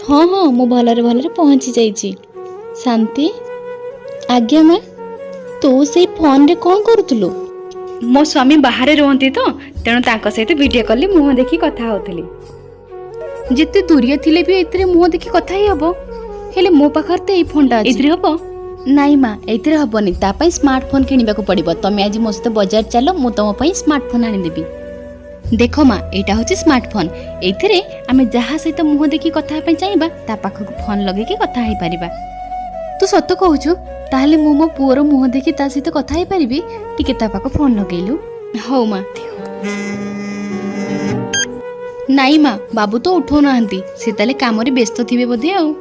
हाँ हाँ मु भलरे भलरे पहुँची जाइछि। शांति आज्ञा माँ तू से फोन रे कौन करुतलु? मो स्वामी बाहर रुहंती तो तेणु तांको सहित वीडियो कॉल रे मुंह देखी कथा होतली। जिते दूरिया थिले भी एतरे मुंह देखी कथा ही हबो। हेले मो पाखर ते ए फोनटा अछि एतरे हबो नाई माँ एतरे हबनी तापाई स्मार्टफोन किनिबाकू पड़िबो। तमे आज मो सहित बाजार चलो मु तम पई स्मार्टफोन आनी देबी। देख माँ एटा होची स्मार्टफोन एथिरे आमे जहा सहित मुंह देखी कथा पई चाहबा ता पाखक फोन लगे की कथा हे परिबा। तू सत्य कहूछु ताहले मु मो पुअर मुंह देखी ता सहित कथा हे परिबी। टिके ता पाख फोन लगेलु। हौ माँ नाई माँ बाबू तो उठो नाहंती से ताले काम रे व्यस्त थिबे बोधे। आउ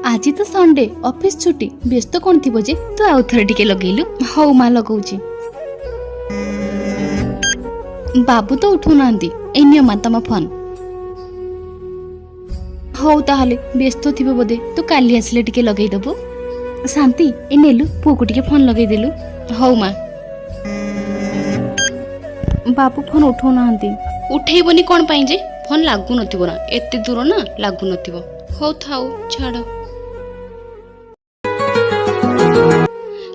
आज तो संडे ऑफिस छुट्टी व्यस्त कोन थिबो जे तू आउ थरे टिके लगेलु। हौ माँ लगौची। बाबू तो उठू नाहंती ए नियो माँ तम फोन। हौ ताहले व्यस्त थिबे बोधे तू काली आसले टिके लगेई दबो। शांति ए नेलु पुओ को टिके फोन लगेई देलु। हौ माँ बाबू फोन उठो नाहंती। उठेइबनी कोन पई जे फोन लागु नथिबो ना एते दूर ना लागु नथिबो। हौ थाउ छाड़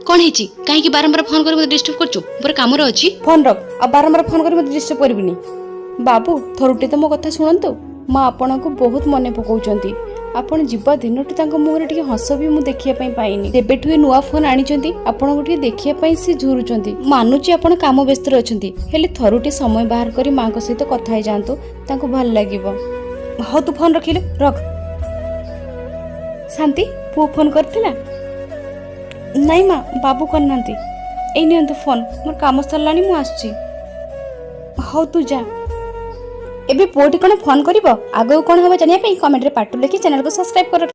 कौन है कहीं बारंबार फोन कर डिस्टर्ब करछु मोर काम रे अछि। फोन रख आ बारंबार फोन कर मते डिस्टर्ब करबिनी। बाबू थरुटे तो मो कथा सुनंतु मां आपण को बहुत मने पकाउचंती। आपण जीवा दिनटू तांको मुहरे टिके हस भी मु देखिया पई पाइनी। देबेठु ए नुवा फोन आनिचंती आपण को टिके देखिया पई से झुरुचंती। मानुची आपण काम व्यस्त रहचंती हेले थरुटे समय बाहर करी मां को सहित कथा हे जानतो तांको भल लागिवो। हो तू फोन रखिले रख। शांति पु फोन करथिला नाई माँ बाबू करनांती ए नियंतु फोन मोर काम सरलानी मु आसची। हौ तू जा एबे पुओटी कोन फोन करिवो आगो कोन हबो जानिया पे कमेंट रे पाटु लेखि चैनल को सब्सक्राइब कर।